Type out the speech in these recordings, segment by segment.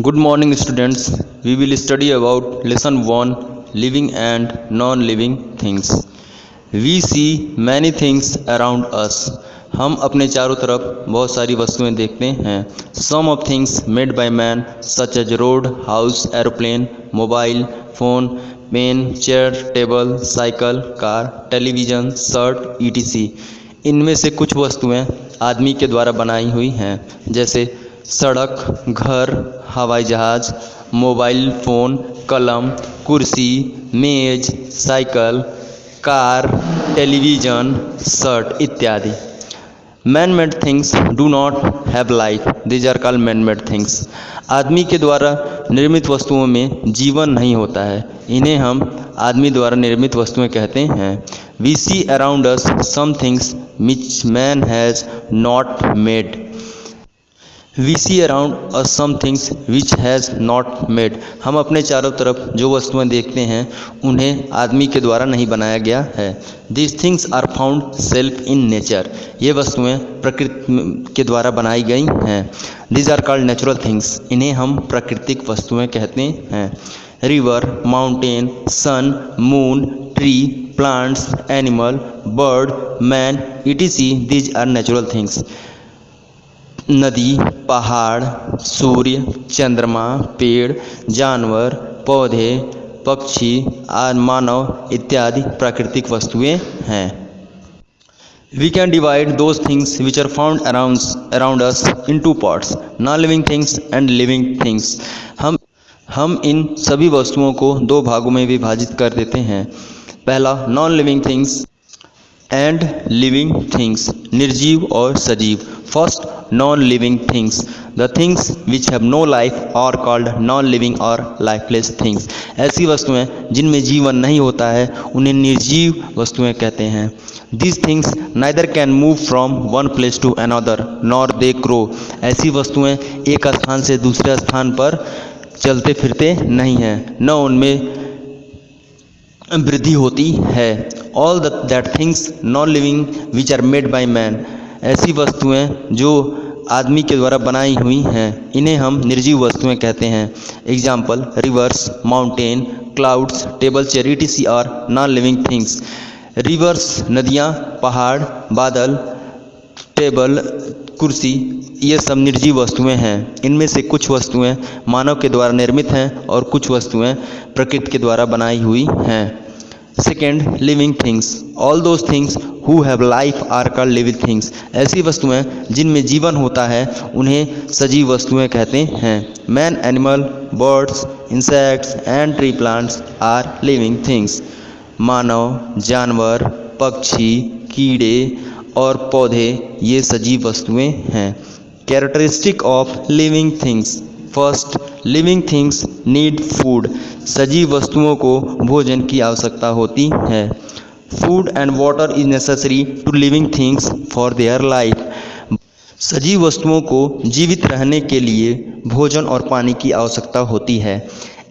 Good morning, students. We will study about lesson 1 living and non living things. We see many things around us. हम अपने चारों तरफ बहुत सारी वस्तुएं देखते हैं. Some of things made by man such as road, house, aeroplane, mobile, phone, pen, chair, table, cycle, car, television, shirt, etc. इनमें से कुछ वस्तुएं आदमी के द्वारा बनाई हुई हैं, जैसे सड़क, घर, हवाई जहाज़, मोबाइल फ़ोन, कलम, कुर्सी, मेज, साइकिल, कार, टेलीविज़न, शर्ट इत्यादि. Man made things do not have life, these are called man made things. आदमी के द्वारा निर्मित वस्तुओं में जीवन नहीं होता है, इन्हें हम आदमी द्वारा निर्मित वस्तुएं कहते हैं. We see around us some things which man has not made. We see around us some things which has not made. हम अपने चारों तरफ जो वस्तुएं देखते हैं उन्हें आदमी के द्वारा नहीं बनाया गया है. These things are found self in nature. ये वस्तुएं प्रकृति के द्वारा बनाई गई हैं. These are called natural things. इन्हें हम प्राकृतिक वस्तुएं कहते हैं. River, mountain, sun, moon, tree, plants, animal, bird, man etc. These are natural things. नदी, पहाड़, सूर्य, चंद्रमा, पेड़, जानवर, पौधे, पक्षी, मानव इत्यादि प्राकृतिक वस्तुएं हैं. We can divide those things which are found around us in two parts, non-living things and living things. हम इन सभी वस्तुओं को दो भागों में विभाजित कर देते हैं. पहला non living things and living things, निर्जीव और सजीव. First non living things. The things which have no life are called non living or lifeless things. ऐसी वस्तुएं जिनमें जीवन नहीं होता है उन्हें निर्जीव वस्तुएं कहते हैं. These things neither can move from one place to another nor they grow. ऐसी वस्तुएं एक स्थान से दूसरे स्थान पर चलते फिरते नहीं हैं, न उनमें वृद्धि होती है. All that things non living which are made by man. ऐसी वस्तुएं जो आदमी के द्वारा बनाई हुई हैं इन्हें हम निर्जीव वस्तुएं कहते हैं. Example rivers, mountain, clouds, table chair etc. Are non living things. Rivers नदियाँ, पहाड़, बादल, टेबल, कुर्सी ये सब निर्जीव वस्तुएं हैं. इनमें से कुछ वस्तुएं मानव के द्वारा निर्मित हैं और कुछ वस्तुएं प्रकृति के द्वारा बनाई हुई हैं. Second living things. All those things who have life are called living things. ऐसी वस्तुएं जिनमें जीवन होता है उन्हें सजीव वस्तुएं कहते हैं. Man, animal, birds, insects and tree plants are living things. मानव, जानवर, पक्षी, कीड़े और पौधे ये सजीव वस्तुएं हैं. Characteristic of living things. First living things need food. सजीव वस्तुओं को भोजन की आवश्यकता होती है. Food and water is necessary to living things for their life. सजीव वस्तुओं को जीवित रहने के लिए भोजन और पानी की आवश्यकता होती है.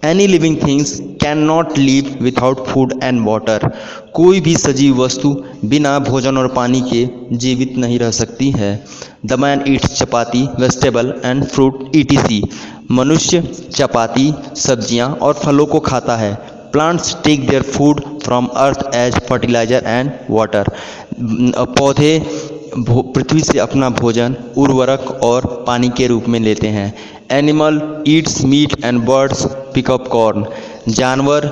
Any living things can not live without food and water. कोई भी सजीव वस्तु बिना भोजन और पानी के जीवित नहीं रह सकती है. The man eats chapati, vegetable and fruit etc. मनुष्य चपाती, सब्जियां और फलों को खाता है. Plants take their food from earth as fertilizer and water. पौधे पृथ्वी से अपना भोजन उर्वरक और पानी के रूप में लेते हैं. Animal eats meat and birds pick up corn. जानवर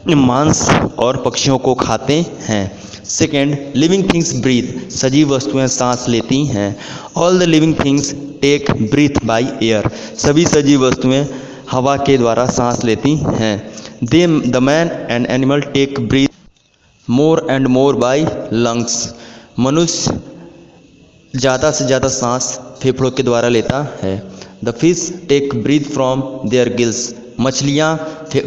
मांस और पक्षियों को खाते हैं. Second living things breathe. सजीव वस्तुएं सांस लेती हैं. All the living things take breath by air. सभी सजीव वस्तुएं हवा के द्वारा सांस लेती हैं. The man and animal take breath more and more by lungs. मनुष्य ज़्यादा से ज़्यादा सांस फेफड़ों के द्वारा लेता है. The fish take breath from their gills. मछलियाँ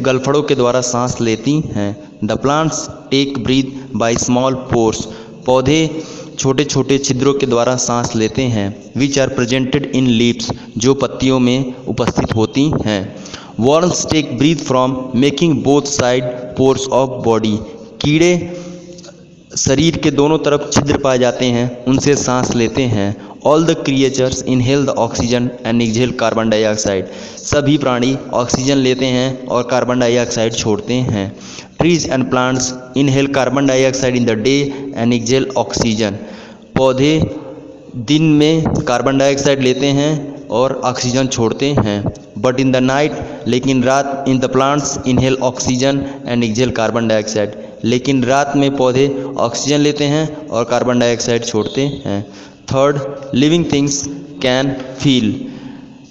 गलफड़ों के द्वारा सांस लेती हैं. The plants take breath by small pores. पौधे छोटे छोटे छिद्रों के द्वारा सांस लेते हैं. Which are presented in leaves. जो पत्तियों में उपस्थित होती हैं. Worms take breath from making both side pores of body. कीड़े शरीर के दोनों तरफ छिद्र पाए जाते हैं, उनसे सांस लेते हैं. All the creatures inhale the oxygen and exhale carbon dioxide. सभी प्राणी ऑक्सीजन लेते हैं और कार्बन डाइऑक्साइड छोड़ते हैं। Trees and plants inhale carbon dioxide in the day and exhale oxygen. पौधे दिन में कार्बन डाइऑक्साइड लेते हैं और ऑक्सीजन छोड़ते हैं। बट इन द नाइट, लेकिन रात, in the plants inhale oxygen and exhale carbon dioxide. लेकिन रात में पौधे ऑक्सीजन लेते हैं और कार्बन डाइऑक्साइड छोड़ते हैं। Third, living things can feel.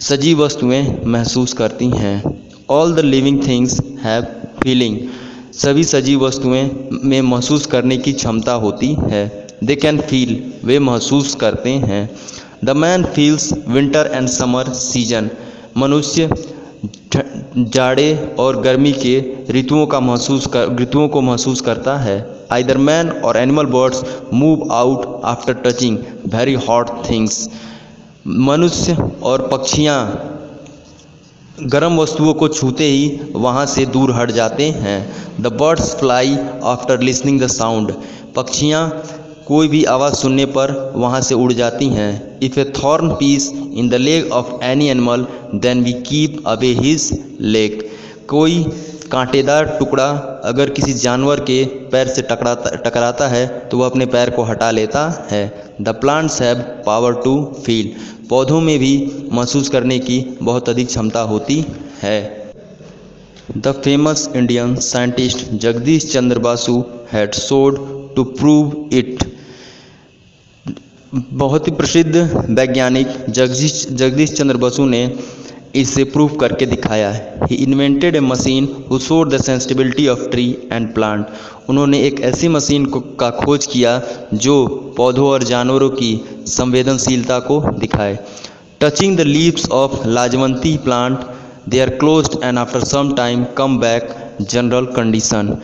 सजीव वस्तुएं महसूस करती हैं। All the living things have feeling. सभी सजीव वस्तुएं में महसूस करने की क्षमता होती है। दे कैन फील, वे महसूस करते हैं। The man feels winter and summer season. मनुष्य जाड़े और गर्मी के ऋतुओं को महसूस करता है। आइदर मैन और animal birds move out after touching very hot things. मनुष्य और पक्षियाँ गर्म वस्तुओं को छूते ही वहाँ से दूर हट जाते हैं। The birds fly after listening the sound. पक्षियाँ कोई भी आवाज़ सुनने पर वहाँ से उड़ जाती हैं। If a thorn piece in the leg of any animal then we keep away his leg. कोई कांटेदार टुकड़ा अगर किसी जानवर के पैर से टकराता है तो वह अपने पैर को हटा लेता है। The plants have power to feel. पौधों में भी महसूस करने की बहुत अधिक क्षमता होती है। The famous Indian scientist Jagdish Chandra Basu had showed to prove it. बहुत ही प्रसिद्ध वैज्ञानिक जगदीश चंद्र बसु ने इसे प्रूव करके दिखाया है। He invented a machine who showed the sensitivity of tree and plant. उन्होंने एक ऐसी मशीन का खोज किया जो पौधों और जानवरों की संवेदनशीलता को दिखाए। टचिंग द लीव्स ऑफ लाजवंती plant they are closed and after some time come back general condition.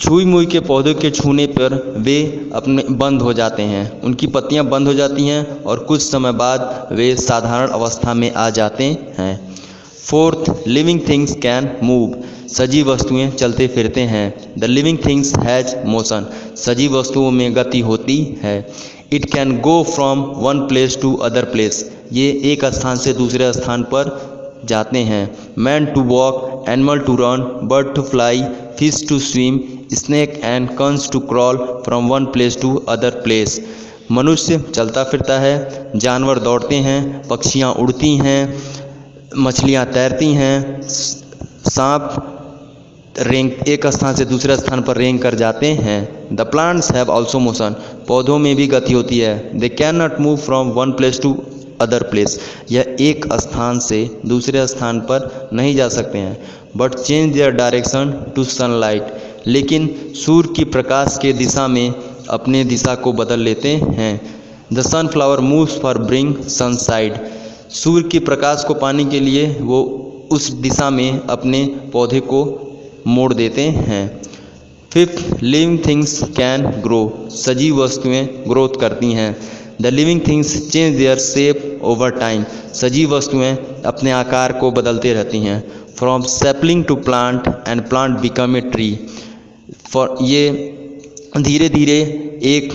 छुई मुई के पौधों के छूने पर वे अपने बंद हो जाते हैं, उनकी पत्तियां बंद हो जाती हैं और कुछ समय बाद वे साधारण अवस्था में आ जाते हैं। Fourth, living things can move. सजीव वस्तुएं चलते फिरते हैं। The living things has motion. सजीव वस्तुओं में गति होती है। It can go from one place to other place. ये एक स्थान से दूसरे स्थान पर जाते हैं। Man to walk, animal to run, bird to fly, fish to swim, snake and कंस to crawl from one place to other place. मनुष्य चलता फिरता है, जानवर दौड़ते हैं, पक्षियाँ उड़ती हैं, मछलियाँ तैरती हैं, सांप एक स्थान से दूसरे स्थान पर रेंग कर जाते हैं। The plants have also motion. पौधों में भी गति होती है। They can not move from one place to other place. यह एक स्थान से दूसरे स्थान पर नहीं जा सकते हैं। But change their direction to sunlight. लेकिन सूर्य की प्रकाश के दिशा में अपने दिशा को बदल लेते हैं। The sunflower moves for bring sunside. सूर्य की प्रकाश को पाने के लिए वो उस दिशा में अपने पौधे को मोड़ देते हैं। Fifth, living things can grow. सजीव वस्तुएं ग्रोथ करती हैं। The living things change their shape over time. सजीव वस्तुएं अपने आकार को बदलते रहती हैं। From sapling to plant and plant become a tree. ये धीरे धीरे एक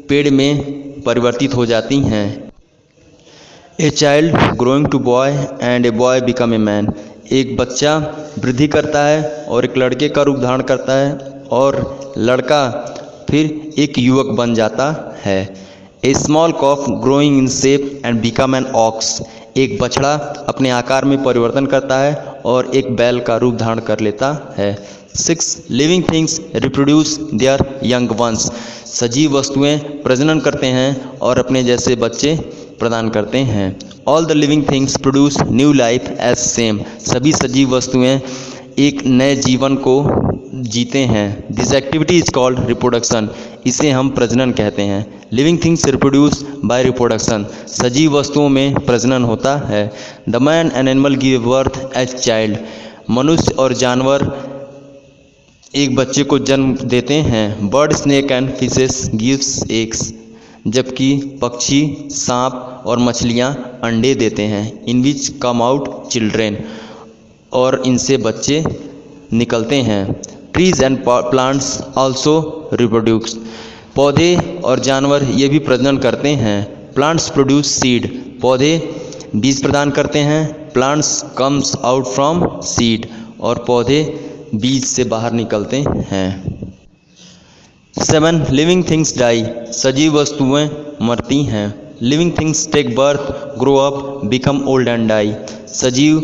पेड़ में परिवर्तित हो जाती हैं। A child growing to boy and a boy become a man. एक बच्चा वृद्धि करता है और एक लड़के का रूप धारण करता है और लड़का फिर एक युवक बन जाता है। A small calf growing in shape and become an ox. एक बछड़ा अपने आकार में परिवर्तन करता है और एक बैल का रूप धारण कर लेता है। 6, living things reproduce there young ones. सजीव वस्तुएं प्रजनन करते हैं और अपने जैसे बच्चे प्रदान करते हैं। All the living things produce new life as same. सभी सजीव वस्तुएं एक नए जीवन को जीते हैं। This activity is called reproduction. इसे हम प्रजनन कहते हैं। Living things reproduce by reproduction. सजीव वस्तुओं में प्रजनन होता है। The man and animal give birth as child. मनुष्य और जानवर एक बच्चे को जन्म देते हैं। Bird, snake and fishes gives eggs. जबकि पक्षी, सांप और मछलियाँ अंडे देते हैं। इन विच कम आउट चिल्ड्रेन। और इनसे बच्चे निकलते हैं। Trees and plants also reproduce. पौधे और जानवर ये भी प्रजनन करते हैं। प्लांट्स प्रोड्यूस सीड, पौधे बीज प्रदान करते हैं। Plants comes out from seed, और पौधे बीज से बाहर निकलते हैं। 7 लिविंग थिंग्स डाई, सजीव वस्तुएं मरती हैं। Living things take birth, grow up, become old and die, सजीव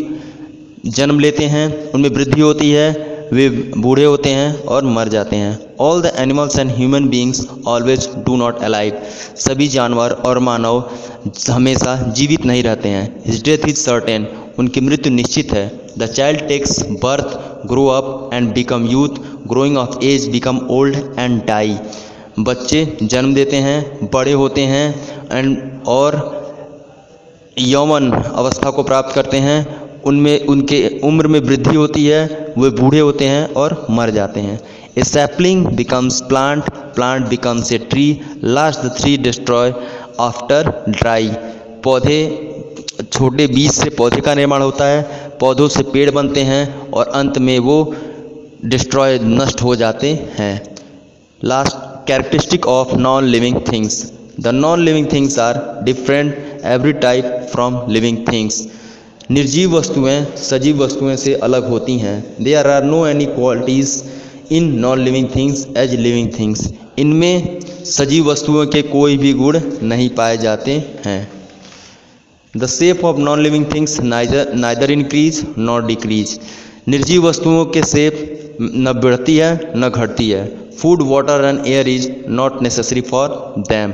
जन्म लेते हैं, उनमें वृद्धि होती है, वे बूढ़े होते हैं और मर जाते हैं। All the animals and human beings always do not alive, सभी जानवर और मानव हमेशा जीवित नहीं रहते हैं। हिज डेथ इज सर्टेन, उनकी मृत्यु निश्चित है। The child takes birth, grow up and become youth, growing of age become old and die, बच्चे जन्म देते हैं, बड़े होते हैं और यौवन अवस्था को प्राप्त करते हैं, उनमें उनके उम्र में वृद्धि होती है, वे बूढ़े होते हैं और मर जाते हैं। A sapling becomes plant, plant becomes a tree, last the tree destroy after dry, पौधे छोटे बीज से पौधे का निर्माण होता है, पौधों से पेड़ बनते हैं और अंत में वो डिस्ट्रॉय नष्ट हो जाते हैं। Last characteristic of non living things, the non living things are different every type from living things, निर्जीव वस्तुएं सजीव वस्तुएं से अलग होती हैं। There are no any qualities in non living things as living things, इनमें सजीव वस्तुओं के कोई भी गुण नहीं पाए जाते हैं। The shape of non living things neither increase nor decrease, निर्जीव वस्तुओं के शेप न बढ़ती है न घटती है। Food, water and air is not necessary for them,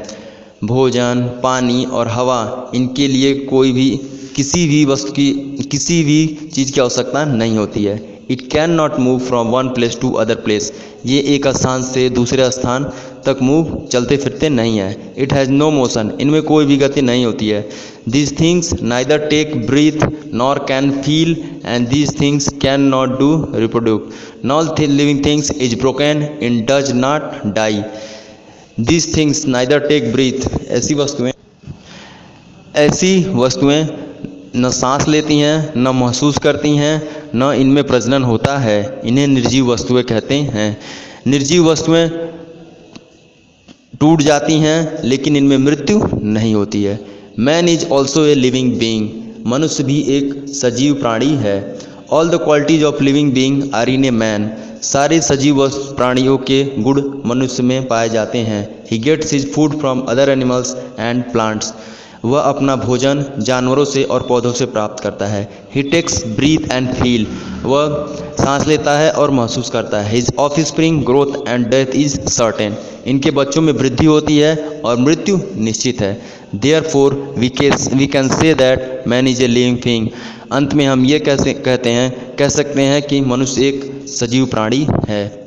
भोजन, पानी और हवा, इनके लिए कोई भी किसी भी वस्तु की किसी भी चीज़ की आवश्यकता नहीं होती है। It can not move from one place to other place, ये एक स्थान से दूसरे स्थान तक मूव चलते फिरते नहीं है। इट हैज़ नो मोशन, इनमें कोई भी गति नहीं होती है। These things neither take breath nor can feel and these things can not do reproduce, non living things is broken in does not die, these things neither take breath, ऐसी वस्तुएं न सांस लेती हैं, न महसूस करती हैं, न इनमें प्रजनन होता है, इन्हें निर्जीव वस्तुएं कहते हैं। निर्जीव वस्तुएं टूट जाती हैं लेकिन इनमें मृत्यु नहीं होती है। Man is also a living being, मनुष्य भी एक सजीव प्राणी है। All the qualities of living being are in a man, सारे सजीव प्राणियों के गुण मनुष्य में पाए जाते हैं। He gets his food from other animals and plants, वह अपना भोजन जानवरों से और पौधों से प्राप्त करता है। ही टेक्स ब्रीथ एंड फील, वह सांस लेता है और महसूस करता है। His offspring growth and death is certain, इनके बच्चों में वृद्धि होती है और मृत्यु निश्चित है। Therefore we can say that man is a living thing, अंत में हम ये कह सकते हैं कि मनुष्य एक सजीव प्राणी है।